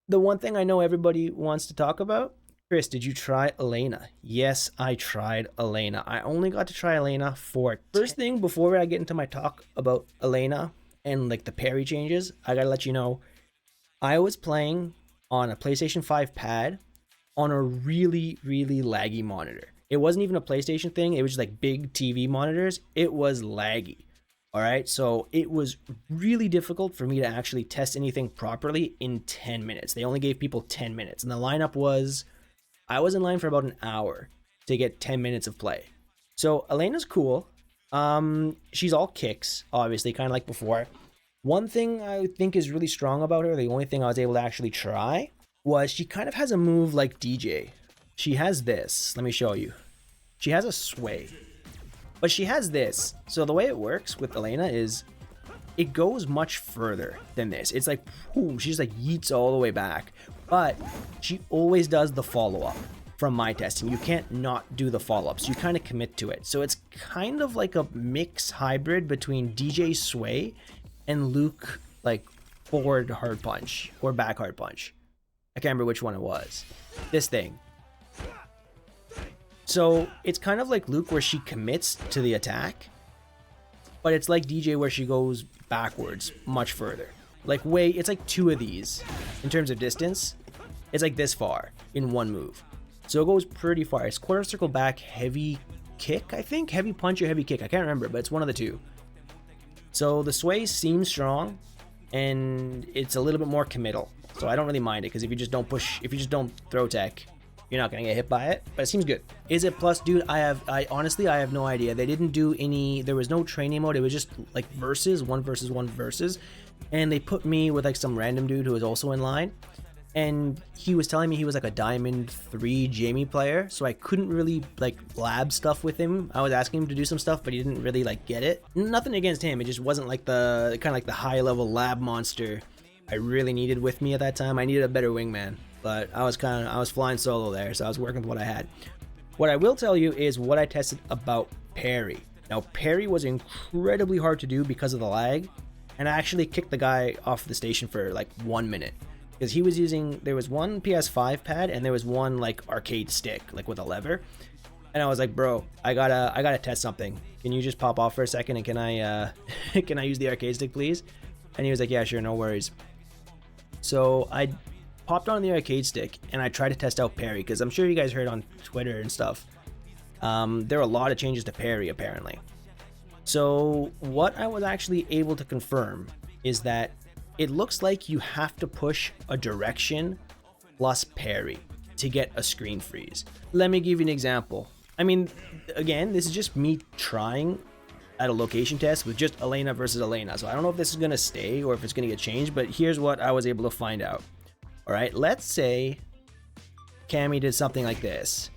The one thing I know everybody wants to talk about, Chris, did you try Elena? Yes, I tried Elena. I only got to try Elena for first thing before I get into my talk about Elena and like the parry changes. I gotta let you know, I was playing on a PlayStation 5 pad on a really, really laggy monitor. It wasn't even a PlayStation thing, it was just like big TV monitors. It was laggy. All right, so it was really difficult for me to actually test anything properly in 10 minutes. They only gave people 10 minutes, and the lineup was I was in line for about an hour to get 10 minutes of play. So Elena's cool. She's all kicks, obviously, kind of like before. One thing I think is really strong about her, the only thing I was able to actually try, was she kind of has a move like DJ. She has this. Let me show you. She has a sway, but she has this. So the way it works with Elena is it goes much further than this. It's like, whoo, she just like yeets all the way back. But she always does the follow-up from my testing. You can't not do the follow-ups. You kind of commit to it. So it's kind of like a mix hybrid between DJ sway and Luke like forward hard punch or back hard punch. I can't remember which one it was. This thing. So it's kind of like Luke where she commits to the attack, but it's like DJ where she goes backwards much further. Like it's like two of these in terms of distance. It's like this far in one move. So it goes pretty far. It's quarter circle back, heavy kick, I think. Heavy punch or heavy kick. I can't remember, but it's one of the two. So the sway seems strong and it's a little bit more committal. So I don't really mind it because if you just don't push, if you just don't throw tech, you're not gonna get hit by it, but it seems good. Is it plus, dude? I honestly, I have no idea. They didn't do any, there was no training mode. It was just like versus, one versus one versus. And they put me with like some random dude who was also in line. And he was telling me he was like a Diamond 3 Jamie player. So I couldn't really like lab stuff with him. I was asking him to do some stuff, but he didn't really like get it. Nothing against him. It just wasn't like the kind of like the high level lab monster I really needed with me at that time. I needed a better wingman. But I was flying solo there, so I was working with what I had. What I will tell you is what I tested about parry. Now, parry was incredibly hard to do because of the lag, and I actually kicked the guy off the station for like 1 minute because he was using, there was one PS5 pad and there was one like arcade stick, like with a lever, and I was like, bro, I gotta test something. Can you just pop off for a second and can I can I use the arcade stick, please? And he was like, yeah, sure, no worries. So I popped on the arcade stick and I tried to test out parry because I'm sure you guys heard on Twitter and stuff. There are a lot of changes to parry apparently. So what I was actually able to confirm is that it looks like you have to push a direction plus parry to get a screen freeze. Let me give you an example. I mean, again, this is just me trying at a location test with just Elena versus Elena. So I don't know if this is gonna stay or if it's gonna get changed, but here's what I was able to find out. All right, let's say Cammy did something like this.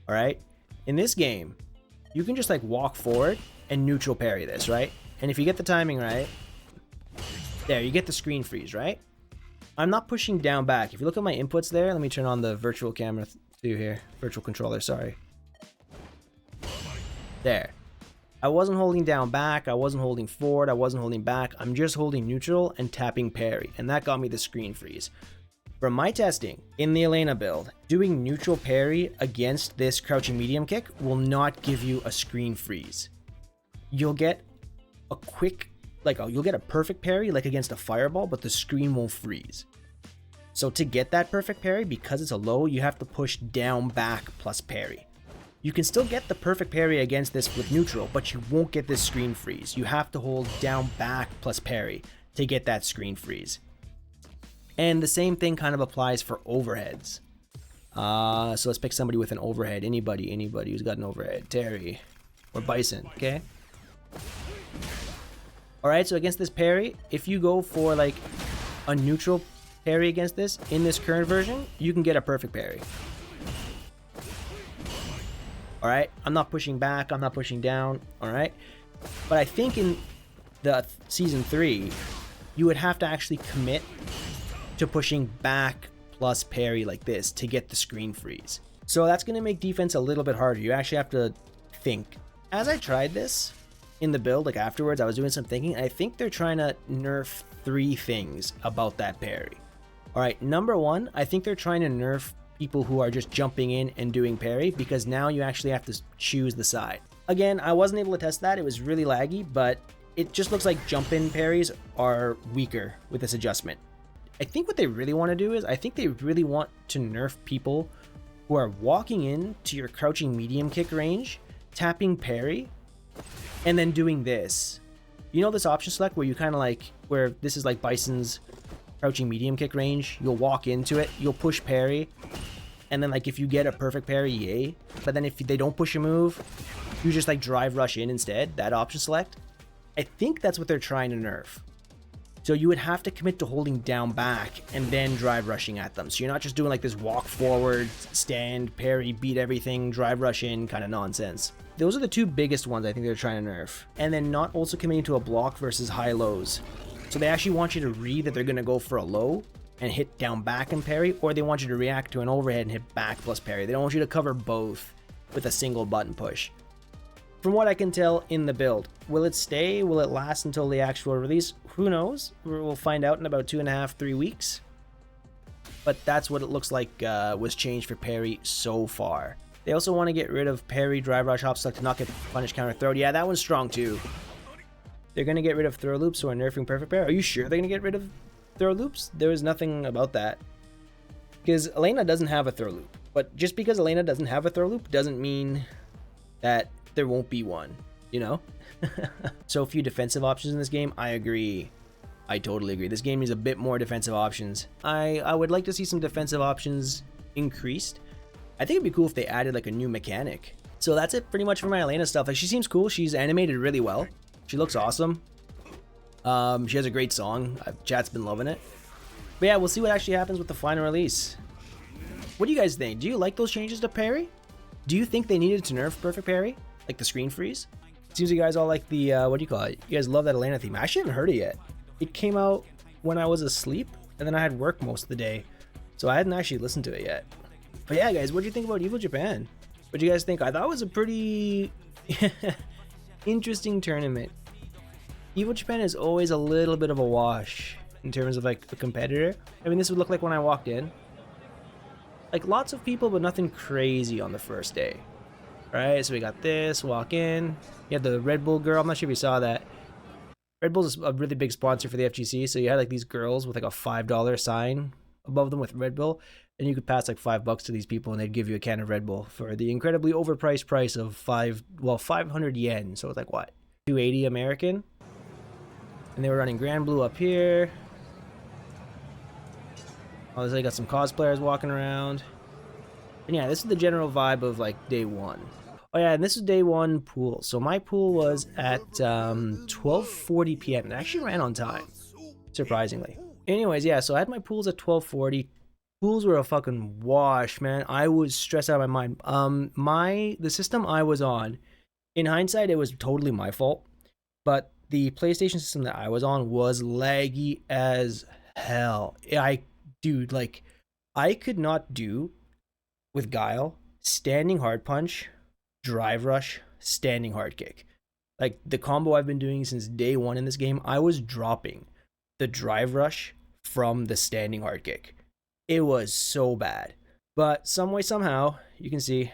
All right, in this game, you can just like walk forward and neutral parry this, right? And if you get the timing right, there, you get the screen freeze, right? I'm not pushing down back. If you look at my inputs there, let me turn on the virtual camera too here, virtual controller, sorry. There. I wasn't holding down back, I wasn't holding forward, I wasn't holding back. I'm just holding neutral and tapping parry, and that got me the screen freeze. From my testing in the Elena build, doing neutral parry against this crouching medium kick will not give you a screen freeze. You'll get a quick, you'll get a perfect parry like against a fireball, but the screen won't freeze. So to get that perfect parry, because it's a low, you have to push down back plus parry. You can still get the perfect parry against this with neutral, but you won't get this screen freeze. You have to hold down back plus parry to get that screen freeze. And the same thing kind of applies for overheads. So let's pick somebody with an overhead. Anybody who's got an overhead. Terry or Bison, okay? All right, so against this parry, if you go for like a neutral parry against this in this current version, you can get a perfect parry. All right, I'm not pushing back, I'm not pushing down, all right? But I think in the season 3, you would have to actually commit to pushing back plus parry like this to get the screen freeze. So that's going to make defense a little bit harder. You actually have to think. As I tried this in the build, like afterwards, I was doing some thinking, and I think they're trying to nerf 3 things about that parry. All right, number one, I think they're trying to nerf people who are just jumping in and doing parry, because now you actually have to choose the side. Again, I wasn't able to test that. It was really laggy, but it just looks like jump-in parries are weaker with this adjustment. I think what they really want to do is, I think they really want to nerf people who are walking in to your crouching medium kick range, tapping parry, and then doing this. You know this option select where you kind of like, where this is like Bison's crouching medium kick range, you'll walk into it, you'll push parry, and then like if you get a perfect parry, yay. But then if they don't push a move, you just like drive rush in instead, that option select. I think that's what they're trying to nerf. So you would have to commit to holding down back and then drive rushing at them. So you're not just doing like this walk forward, stand, parry, beat everything, drive rush in kind of nonsense. Those are the two biggest ones I think they're trying to nerf. And then not also committing to a block versus high lows. So they actually want you to read that they're going to go for a low and hit down back and parry, or they want you to react to an overhead and hit back plus parry. They don't want you to cover both with a single button push. From what I can tell in the build, will it stay? Will it last until the actual release? Who knows? We'll find out in about 2.5, 3 weeks. But that's what it looks like was changed for parry so far. They also want to get rid of parry, drive rush, hop select to not get punish, counter, throw. Yeah, that one's strong too. They're going to get rid of throw loops, so we're nerfing perfect parry. Are you sure they're going to get rid of throw loops? There was nothing about that. Because Elena doesn't have a throw loop. But just because Elena doesn't have a throw loop doesn't mean that there won't be one, you know? So few defensive options in this game. I agree. I totally agree. This game needs a bit more defensive options. I would like to see some defensive options increased. I think it'd be cool if they added like a new mechanic. So that's it pretty much for my Elena stuff. Like, she seems cool. She's animated really well. She looks awesome. She has a great song. Chat's been loving it. But yeah, we'll see what actually happens with the final release. What do you guys think? Do you like those changes to parry? Do you think they needed to nerf perfect parry? Like the screen freeze? Seems you guys all like the, what do you call it? You guys love that Elena theme. I actually haven't heard it yet. It came out when I was asleep, and then I had work most of the day. So I hadn't actually listened to it yet. But yeah, guys, what do you think about Evo Japan? What do you guys think? I thought it was a pretty interesting tournament. Evo Japan is always a little bit of a wash in terms of like a competitor. I mean, this would look like when I walked in. Like lots of people, but nothing crazy on the first day. Right, so we got this, walk in. You had the Red Bull girl. I'm not sure if you saw that. Red Bull's a really big sponsor for the FGC, so you had like these girls with like a $5 sign above them with Red Bull, and you could pass like $5 to these people and they'd give you a can of Red Bull for the incredibly overpriced price of 500 yen. So it's like what? 280 American? And they were running Grand Blue up here. Oh, they got some cosplayers walking around. And yeah, this is the general vibe of like day one. Oh yeah, and this is day one pool. So my pool was at 12:40 p.m. It actually ran on time, surprisingly. Anyways, yeah, so I had my pools at 12:40. Pools were a fucking wash, man. I was stressed out of my mind. The system I was on, in hindsight, it was totally my fault. But the PlayStation system that I was on was laggy as hell. Dude, like, I could not do with Guile standing hard punch, drive rush, standing hard kick. Like the combo I've been doing since day one in this game, I was dropping the drive rush from the standing hard kick. It was so bad. But some way, somehow, you can see,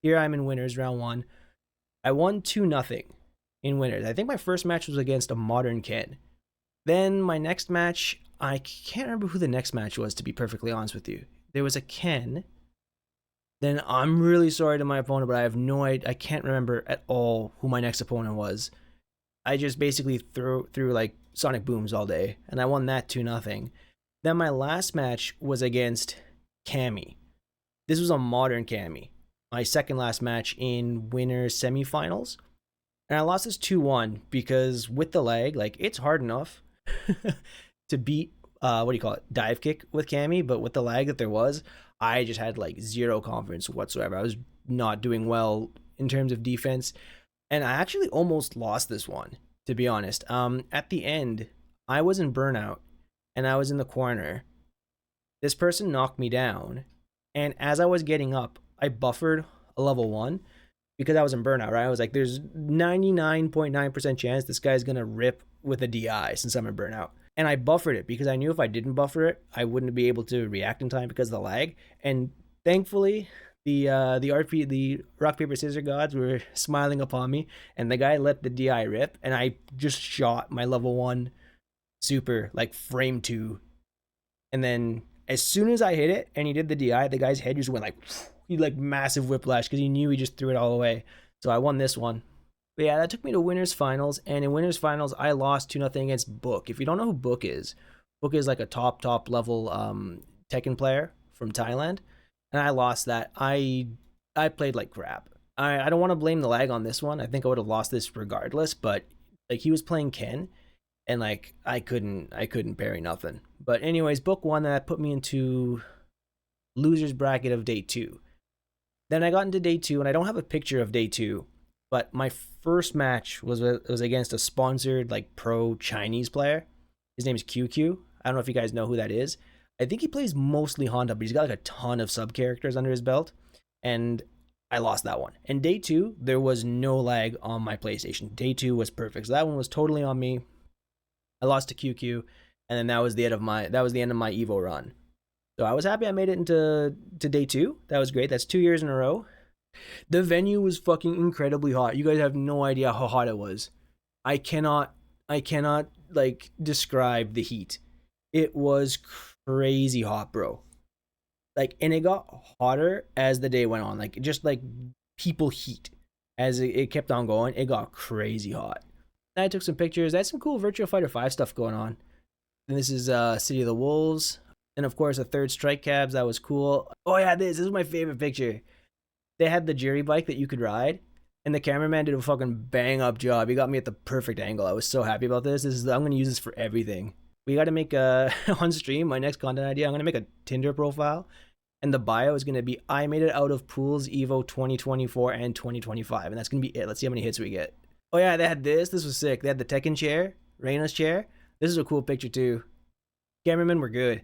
here I'm in winners, round one. I won 2-0 in winners. I think my first match was against a modern Ken. Then my next match, I can't remember who the next match was, to be perfectly honest with you. There was a Ken. Then I'm really sorry to my opponent, but I have no idea. I can't remember at all who my next opponent was. I just basically threw like Sonic Booms all day, and I won that 2-0. Then my last match was against Cammy. This was a modern Cammy. My second last match in winners semifinals. And I lost this 2-1 because with the lag, like it's hard enough to beat dive kick with Cammy, but with the lag that there was, I just had like zero confidence whatsoever. I was not doing well in terms of defense, and I actually almost lost this one, to be honest. At the end, I was in burnout and I was in the corner. This person knocked me down, and as I was getting up, I buffered a level 1 because I was in burnout, right? I was like, there's 99.9% chance this guy's gonna rip with a DI since I'm in burnout. and I buffered it because I knew if I didn't buffer it, I wouldn't be able to react in time because of the lag. And thankfully, the rock paper scissors gods were smiling upon me, and the guy let the DI rip, and I just shot my level 1 super like frame 2, and then as soon as I hit it and he did the DI, the guy's head just went like he like massive whiplash because he knew he just threw it all away. So I won this one. But yeah, that took me to winners finals, and in winners finals I lost 2-0 against Book. If you don't know who Book is like a top level Tekken player from Thailand, and I lost that. I played like crap. I don't want to blame the lag on this one. I think I would have lost this regardless, but like he was playing Ken, and like I couldn't parry nothing. But anyways, Book won. That put me into losers bracket of day 2. Then I got into day 2, and I don't have a picture of day 2, but my first match was against a sponsored like pro Chinese player. His name is QQ. I don't know if you guys know who that is. I think he plays mostly Honda, but he's got like a ton of sub characters under his belt, and I lost that one. And day 2, there was no lag on my PlayStation. Day 2 was perfect, so that one was totally on me. I lost to QQ, and then that was the end of my Evo run. So I was happy I made it into day 2. That was great. That's 2 years in a row. The venue was fucking incredibly hot. You guys have no idea how hot it was. I cannot like describe the heat. It was crazy hot, bro. Like, and it got hotter as the day went on. Like, just like people heat as it kept on going. It got crazy hot. I took some pictures. I had some cool Virtua Fighter 5 stuff going on. And this is City of the Wolves. And of course, a third Strike Cabs. That was cool. Oh yeah, this is my favorite picture. They had the jury bike that you could ride, and the cameraman did a fucking bang up job. He got me at the perfect angle. I was so happy about this. I'm gonna use this for everything. We got to make on stream. My next content idea. I'm gonna make a Tinder profile, and the bio is gonna be I made it out of pools Evo 2024 and 2025, and that's gonna be it. Let's see how many hits we get. Oh yeah, they had this. This was sick. They had the Tekken chair, Reina's chair. This is a cool picture too. Cameramen were good.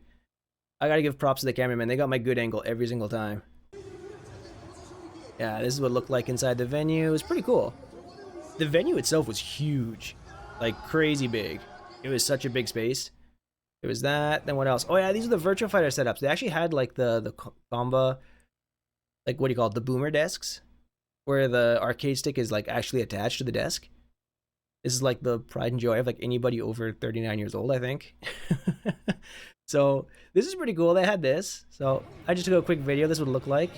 I gotta give props to the cameraman. They got my good angle every single time. Yeah, this is what it looked like inside the venue. It was pretty cool. The venue itself was huge. Like, crazy big. It was such a big space. There was that. Then what else? Oh, yeah, these are the Virtua Fighter setups. They actually had, like, the combo, like, what do you call it? The boomer desks, where the arcade stick is, like, actually attached to the desk. This is, like, the pride and joy of, like, anybody over 39 years old, I think. So, this is pretty cool. They had this. So, I just took a quick video. This would look like.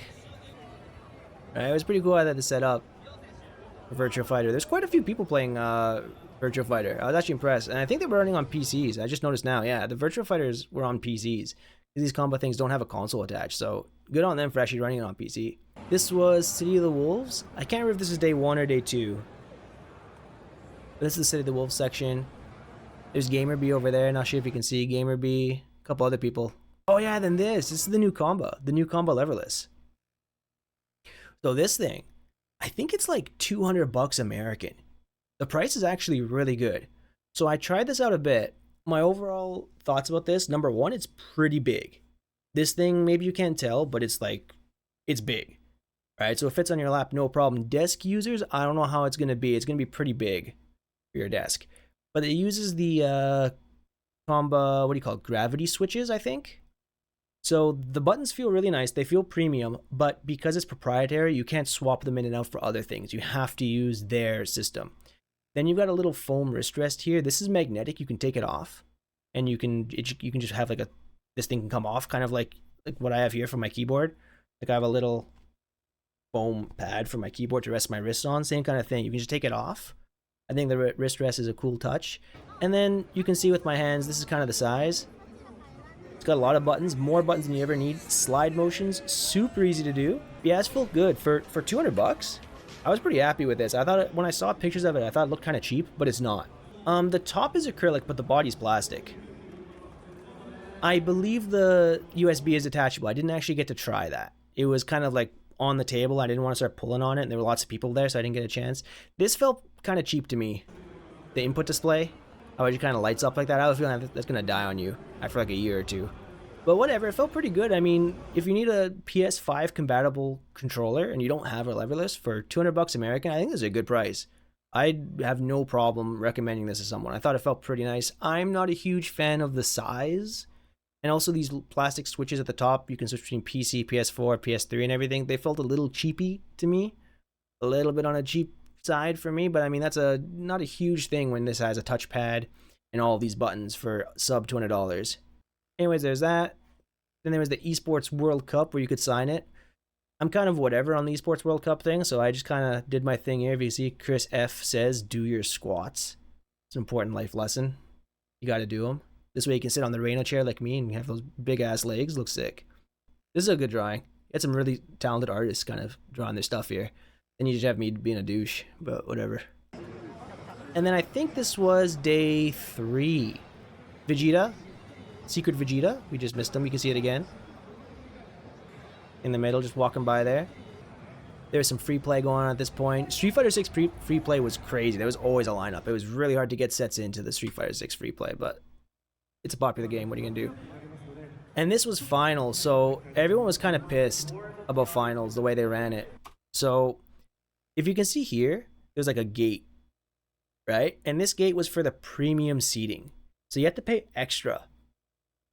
It was pretty cool how that set up for Virtua Fighter. There's quite a few people playing Virtua Fighter. I was actually impressed. And I think they were running on PCs. I just noticed now. Yeah, the Virtua Fighters were on PCs. These combo things don't have a console attached. So good on them for actually running it on PC. This was City of the Wolves. I can't remember if this is day 1 or day 2. This is the City of the Wolves section. There's Gamer B over there. Not sure if you can see Gamer B. A couple other people. Oh yeah, then this. This is the new combo. The new combo leverless. So this thing, I think it's like $200 American. The price is actually really good. So I tried this out a bit. My overall thoughts about this, number 1, it's pretty big. This thing, maybe you can't tell, but it's like, it's big. Right? So it fits on your lap, no problem. Desk users, I don't know how it's going to be. It's going to be pretty big for your desk. But it uses the combo, what do you call it? Gravity switches, I think. So the buttons feel really nice. They feel premium, but because it's proprietary, you can't swap them in and out for other things. You have to use their system. Then you've got a little foam wrist rest here. This is magnetic. You can take it off, and you can just have like this thing can come off, kind of like what I have here for my keyboard. Like I have a little foam pad for my keyboard to rest my wrists on. Same kind of thing. You can just take it off. I think the wrist rest is a cool touch. And then you can see with my hands, this is kind of the size. It's got a lot of buttons, more buttons than you ever need. Slide motions, super easy to do. Yeah, it's felt good for $200. I was pretty happy with this. I thought when I saw pictures of it, I thought it looked kind of cheap, but it's not. The top is acrylic, but the body's plastic. I believe the USB is detachable. I didn't actually get to try that. It was kind of like on the table. I didn't want to start pulling on it, and there were lots of people there, so I didn't get a chance. This felt kind of cheap to me. The input display, how it just kind of lights up like that. I have a feeling that's going to die on you after like a year or two. But whatever, it felt pretty good. I mean, if you need a PS5 compatible controller and you don't have a leverless for $200 American, I think this is a good price. I have no problem recommending this to someone. I thought it felt pretty nice. I'm not a huge fan of the size. And also these plastic switches at the top, you can switch between PC, PS4, PS3 and everything. They felt a little cheapy to me. A little bit on a cheap side for me, but I mean, that's not a huge thing when this has a touchpad and all these buttons for sub $200. Anyways, there's that. Then there was the Esports World Cup where you could sign it. I'm kind of whatever on the Esports World Cup thing, so I just kind of did my thing here. If you see, Chris F says, do your squats. It's an important life lesson. You got to do them. This way you can sit on the Reina chair like me and have those big-ass legs. Looks sick. This is a good drawing. You had some really talented artists kind of drawing their stuff here. Then you just have me being a douche, but whatever. And then I think this was day 3. Vegeta. Secret Vegeta. We just missed him. You can see it again. In the middle, just walking by there. There's some free play going on at this point. Street Fighter 6 free play was crazy. There was always a lineup. It was really hard to get sets into the Street Fighter 6 free play, but it's a popular game. What are you going to do? And this was finals, so everyone was kind of pissed about finals, the way they ran it. So if you can see here, there's like a gate, right? And this gate was for the premium seating. So you have to pay extra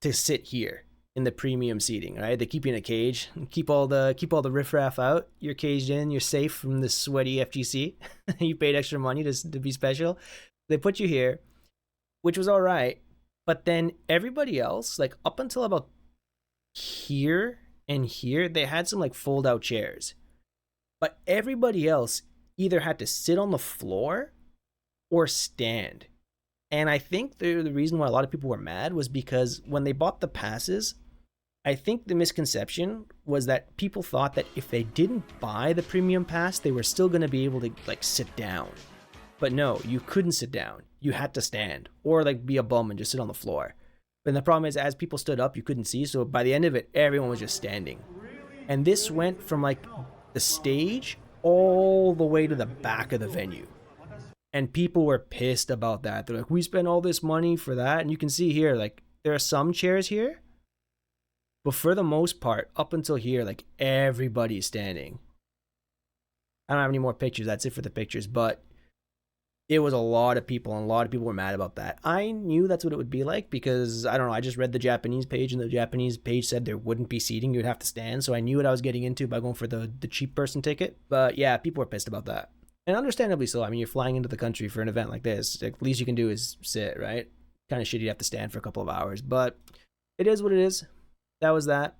to sit here in the premium seating, right? They keep you in a cage, keep all the riffraff out. You're caged in, you're safe from the sweaty FGC. You paid extra money to be special. They put you here, which was all right. But then everybody else, like up until about here and here, they had some like fold out chairs. But everybody else either had to sit on the floor or stand. And I think the reason why a lot of people were mad was because when they bought the passes, I think the misconception was that people thought that if they didn't buy the premium pass, they were still going to be able to like sit down. But no, you couldn't sit down. You had to stand or like be a bum and just sit on the floor. And the problem is, as people stood up, you couldn't see. So by the end of it, everyone was just standing. And this went from like the stage all the way to the back of the venue. And people were pissed about that. They're like, we spent all this money for that. And you can see here, like, there are some chairs here. But for the most part, up until here, like, everybody's standing. I don't have any more pictures. That's it for the pictures. But it was a lot of people, and a lot of people were mad about that. I knew that's what it would be like because, I don't know, I just read the Japanese page, and the Japanese page said there wouldn't be seating. You'd have to stand. So I knew what I was getting into by going for the cheap person ticket. But yeah, people were pissed about that. And understandably so. I mean, you're flying into the country for an event like this. The least you can do is sit, right? Kind of shitty you have to stand for a couple of hours. But it is what it is. That was that.